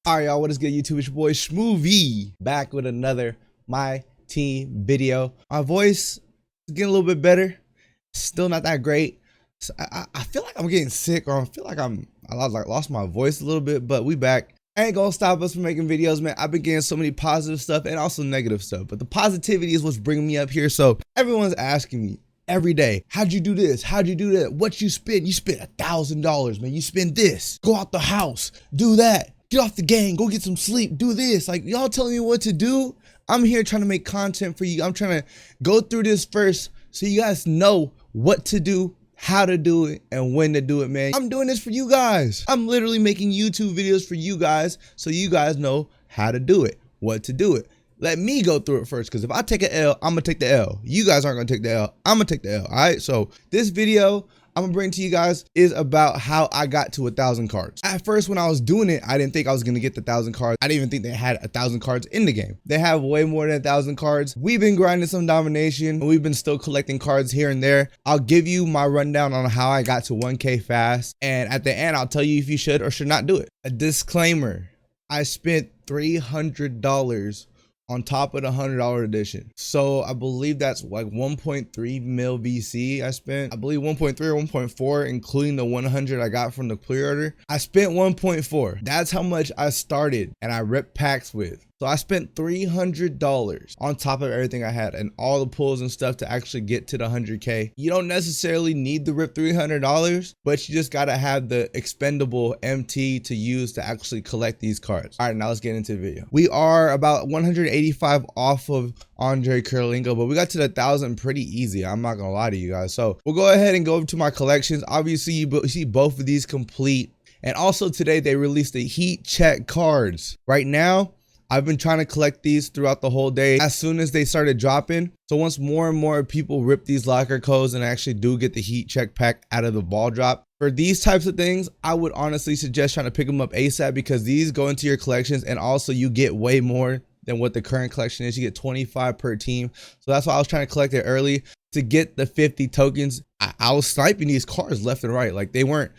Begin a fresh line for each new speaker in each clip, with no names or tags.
Alright, y'all, what is good, YouTube? It's your boy Smoohv back with another My Team video. My voice is getting a little bit better. Still not that great. So I feel like I'm getting sick, or I feel like I lost my voice a little bit, but we back. Ain't gonna stop us from making videos, man. I've been getting so many positive stuff and also negative stuff, but the positivity is what's bringing me up here. So everyone's asking me every day, how'd you do this? How'd you do that? What you spend? You spent $1,000, man. You spend this. Go out the house. Do that. Get off the game. Go get some sleep. Do this. Like, y'all telling me what to do? I'm here trying to make content for you. I'm trying to go through this first so you guys know what to do, how to do it, and when to do it, man. I'm doing this for you guys. I'm literally making YouTube videos for you guys so you guys know how to do it, what to do it. Let me go through it first, because if I take an L, I'm gonna take the L. You guys aren't gonna take the L. I'm gonna take the L. All right, so this video I'm gonna bring to you guys is about how I got to 1,000 cards. At first, when I was doing it, I didn't think I was gonna get the 1,000 cards. I didn't even think they had 1,000 cards in the game. They have way more than 1,000 cards. We've been grinding some domination. We've been still collecting cards here and there. I'll give you my rundown on how I got to 1K fast, and at the end, I'll tell you if you should or should not do it. A disclaimer: I spent $300 on top of the $100 edition. So I believe that's like 1.3 mil VC I spent. I believe 1.3 or 1.4, including the 100 I got from the pre-order. I spent 1.4. That's how much I started and I ripped packs with. So I spent $300 on top of everything I had and all the pulls and stuff to actually get to the 100K. You don't necessarily need to rip $300, but you just gotta have the expendable MT to use to actually collect these cards. All right, now let's get into the video. We are about 185 off of Andre Kurlingo, but we got to the 1,000 pretty easy. I'm not gonna lie to you guys. So we'll go ahead and go over to my collections. Obviously, you see both of these complete. And also today they released the heat check cards. Right now, I've been trying to collect these throughout the whole day as soon as they started dropping. So once more and more people rip these locker codes and actually do get the heat check pack out of the ball drop, for these types of things, I would honestly suggest trying to pick them up ASAP, because these go into your collections and also you get way more than what the current collection is. You get 25 per team. So that's why I was trying to collect it early to get the 50 tokens. I was sniping these cards left and right. Like they weren't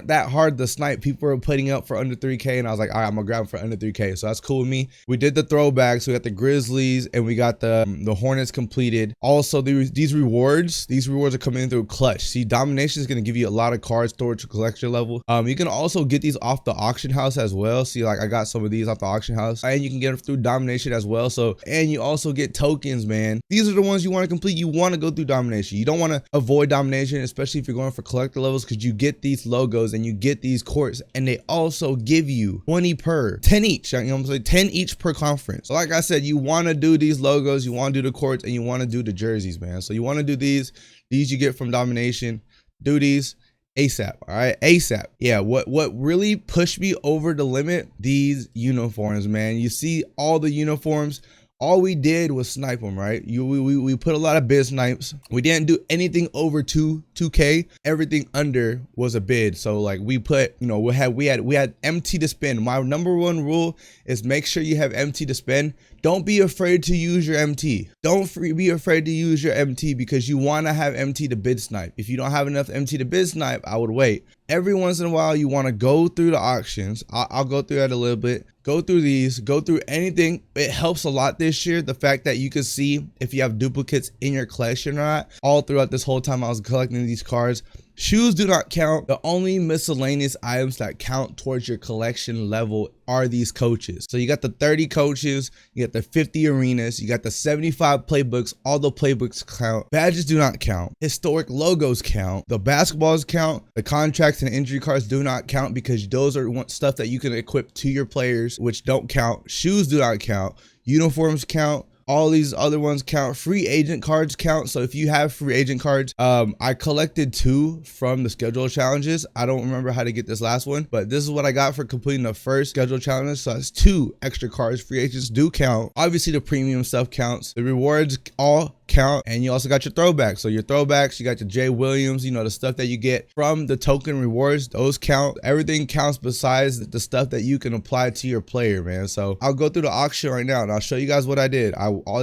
that hard to snipe. People were putting up for under 3K, and I was like, all right, I'm gonna grab them for under 3K. So that's cool with me. We did the throwbacks. We got the Grizzlies and we got the Hornets completed. Also, these rewards are coming in through clutch. See, domination is gonna give you a lot of cards towards your collection level. You can also get these off the auction house as well. See, like I got some of these off the auction house, and you can get them through domination as well. So, and you also get tokens, man. These are the ones you want to complete. You want to go through domination. You don't want to avoid domination, especially if you're going for collector levels, because you get these logos and you get these courts, and they also give you 20 per 10 each. You know what I'm saying? 10 each per conference. So like I said, you want to do these logos, you want to do the courts, and you want to do the jerseys, man. So you want to do these you get from domination. Do these ASAP. All right, ASAP. Yeah, what really pushed me over the limit, these uniforms, man. You see all the uniforms. All we did was snipe them, right? We put a lot of bid snipes. We didn't do anything over 2K. Everything under was a bid. So like we put, you know, we had MT to spend. My number one rule is make sure you have MT to spend. Don't be afraid to use your MT. Don't be afraid to use your MT, because you want to have MT to bid snipe. If you don't have enough MT to bid snipe, I would wait. Every once in a while, you want to go through the auctions. I'll go through that a little bit. Go through these, go through anything. It helps a lot this year, the fact that you can see if you have duplicates in your collection or not. All throughout this whole time I was collecting these cards. Shoes do not count. The only miscellaneous items that count towards your collection level are these coaches. So you got the 30 coaches, you got the 50 arenas, you got the 75 playbooks. All the playbooks count. Badges do not count. Historic logos count. The basketballs count. The contracts and injury cards do not count, because those are stuff that you can equip to your players, which don't count. Shoes do not count. Uniforms count. All these other ones count. Free agent cards count. So if you have free agent cards, I collected 2 from the schedule challenges. I don't remember how to get this last one, but this is what I got for completing the first schedule challenge. So that's 2 extra cards. Free agents do count. Obviously the premium stuff counts. The rewards all count, and you also got your throwbacks. So your throwbacks, you got your Jay Williams, you know, the stuff that you get from the token rewards, those count. Everything counts besides the stuff that you can apply to your player, man. So I'll go through the auction right now and I'll show you guys what I did.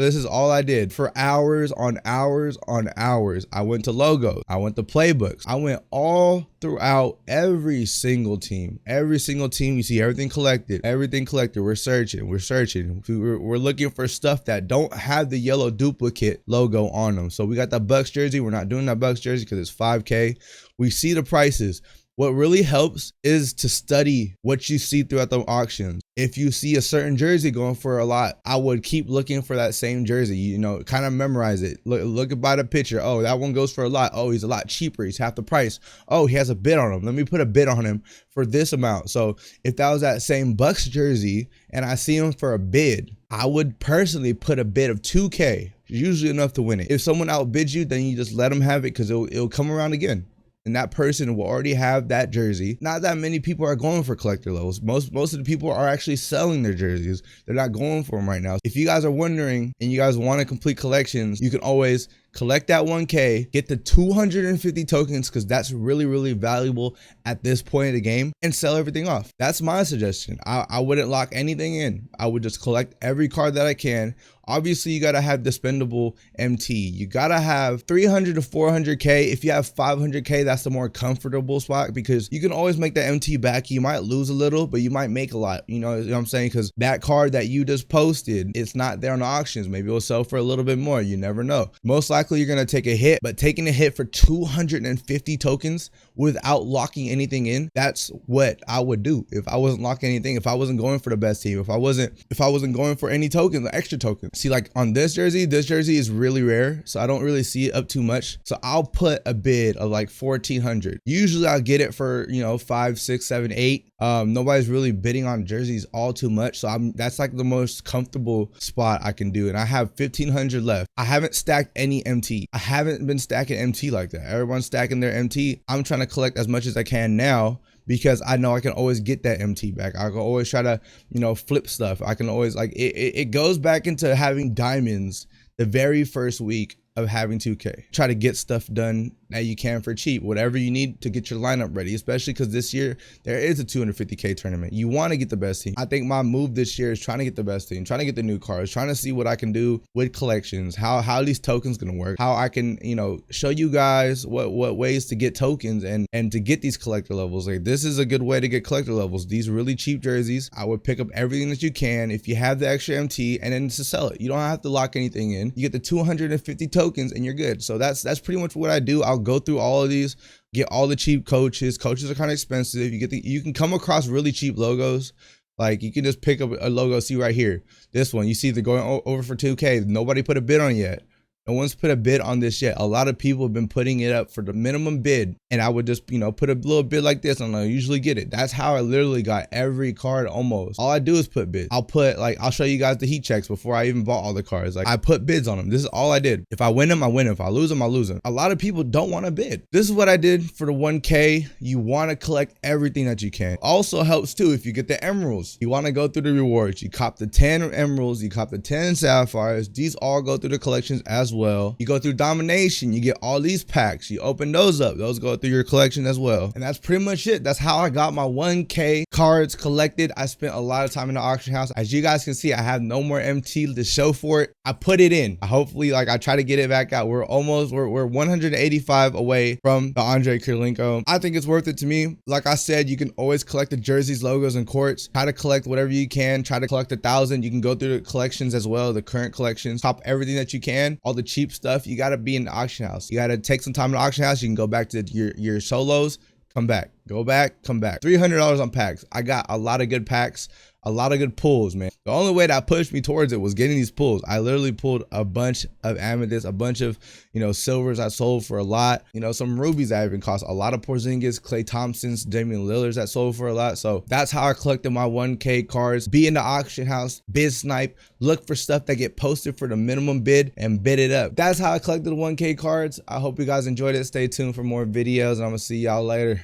This is all I did for hours on hours on hours. I went to logos, I went to playbooks, I went all throughout every single team. Every single team, you see everything collected, we're searching, we're looking for stuff that don't have the yellow duplicate logo on them. So we got that Bucks jersey. We're not doing that Bucks jersey because it's 5K. We see the prices. What really helps is to study what you see throughout the auctions. If you see a certain jersey going for a lot, I would keep looking for that same jersey, you know, kind of memorize it. Look by the picture. Oh, that one goes for a lot. Oh, he's a lot cheaper. He's half the price. Oh, he has a bid on him. Let me put a bid on him for this amount. So if that was that same Bucks jersey and I see him for a bid, I would personally put a bid of 2K, usually enough to win it. If someone outbids you, then you just let them have it because it'll come around again. And that person will already have that jersey. Not that many people are going for collector levels. Most of the people are actually selling their jerseys. They're not going for them right now. If you guys are wondering and you guys want to complete collections, you can always collect that 1K, get the 250 tokens because that's really valuable at this point of the game, and sell everything off. That's my suggestion. I wouldn't lock anything in. I would just collect every card that I can. Obviously, you gotta have the spendable MT. You gotta have 300 to 400K. If you have 500K, that's the more comfortable spot because you can always make the MT back. You might lose a little, but you might make a lot. You know what I'm saying? Because that card that you just posted, it's not there on the auctions. Maybe it'll sell for a little bit more. You never know. Most likely, you're gonna take a hit, but taking a hit for 250 tokens without locking anything in, that's what I would do if I wasn't locking anything. If I wasn't going for the best team, if I wasn't going for any tokens, extra tokens. See, like on this jersey is really rare, so I don't really see it up too much. So I'll put a bid of like 1,400. Usually I'll get it for, you know, 5, 6, 7, 8. Nobody's really bidding on jerseys all too much, so that's like the most comfortable spot I can do. And I have 1,500 left. I haven't stacked any MT. I haven't been stacking MT like that. Everyone's stacking their MT. I'm trying to collect as much as I can now because I know I can always get that MT back. I can always try to, you know, flip stuff. I can always, like, it goes back into having diamonds the very first week of having 2K. Try to get stuff done that you can for cheap, whatever you need to get your lineup ready, especially because this year there is a 250K tournament. You want to get the best team. I think my move this year is trying to get the best team, trying to get the new cards, trying to see what I can do with collections, how these tokens gonna work, how I can, you know, show you guys what ways to get tokens and to get these collector levels. Like, this is a good way to get collector levels. These really cheap jerseys, I would pick up everything that you can if you have the extra MT and then to sell it. You don't have to lock anything in. You get the 250 tokens and you're good. So that's pretty much what I do. I'll go through all of these, get all the cheap coaches. Coaches are kind of expensive. You can come across really cheap logos. Like, you can just pick up a logo. See right here, this one, you see they're going over for 2K. Nobody put a bid on it yet. No one's put a bid on this yet. A lot of people have been putting it up for the minimum bid, and I would just, you know, put a little bid like this and I usually get it. That's how I literally got every card almost. All I do is put bids. I'll show you guys the heat checks before I even bought all the cards. Like, I put bids on them. This is all I did. If I win them, I win them. If I lose them, I lose them. A lot of people don't want to bid. This is what I did for the 1K. You want to collect everything that you can. Also helps too if you get the emeralds. You want to go through the rewards. You cop the 10 emeralds, you cop the 10 sapphires. These all go through the collections as well. You go through domination, you get all these packs, you open those up, those go through your collection as well. And that's pretty much it. That's how I got my 1K cards collected. I spent a lot of time in the auction house. As you guys can see, I have no more MT to show for it. I put it in. Hopefully, like, I try to get it back out. We're 185 away from the Andre Kirilenko. I think it's worth it to me. Like I said, you can always collect the jerseys, logos, and courts. Try to collect whatever you can. Try to collect 1,000. You can go through the collections as well, the current collections. Top everything that you can. All the cheap stuff. You got to be in the auction house. You got to take some time in the auction house. You can go back to your solos, come back, go back, come back. $300 on packs. I got a lot of good packs, a lot of good pulls, man. The only way that pushed me towards it was getting these pulls. I literally pulled a bunch of amethysts, a bunch of, you know, silvers I sold for a lot. You know, some rubies that even cost a lot, of Porzingis, Klay Thompsons, Damian Lillards that sold for a lot. So that's how I collected my 1K cards. Be in the auction house, bid snipe, look for stuff that get posted for the minimum bid and bid it up. That's how I collected the 1K cards. I hope you guys enjoyed it. Stay tuned for more videos, and I'm gonna see y'all later.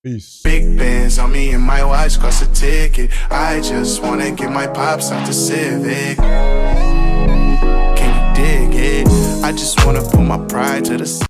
Peace.
Big bands on me and my watch cost a ticket. I just wanna give my pops out the Civic. Can you dig it? I just wanna put my pride to the